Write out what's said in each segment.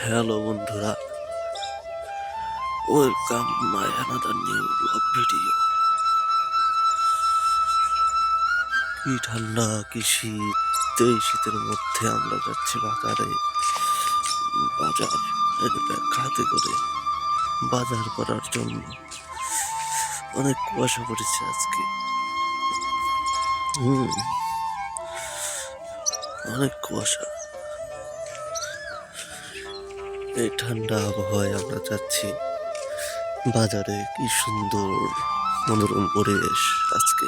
Hello বন্ধুরা, welcome my another new blog video. কি ঠান্ডা, কি শীত! এই শীতের মধ্যে আমরা যাচ্ছি বাজারে। বাজার হাতে করে বাজার করার জন্য। অনেক কুয়াশা পড়েছে আজকে। অনেক কুয়াশা। এই ঠান্ডা আবহাওয়ায় আমরা যাচ্ছি বাজারে। কি সুন্দর মনোরম পরিবেশ আজকে।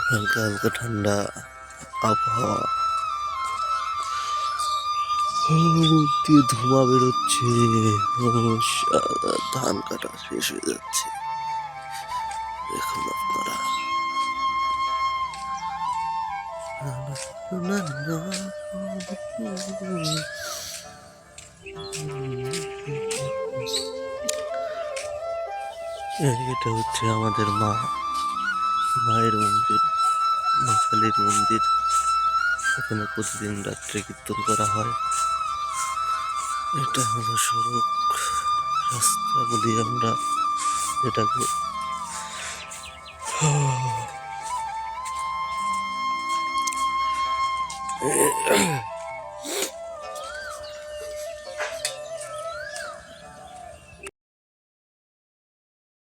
হালকা হালকা ঠান্ডা আবহাওয়া, দিয়ে ধোঁয়া বেরোচ্ছে। ধান কাটা শেষ হয়ে যাচ্ছে। দেখুন আপনারা, এটা হচ্ছে আমাদের মায়ের মন্দির, মা কালীর মন্দির। এখানে প্রতিদিন রাত্রে কীর্তন করা হয়। এটা হলো সড়ক রাস্তা বলি আমরা এটাকে।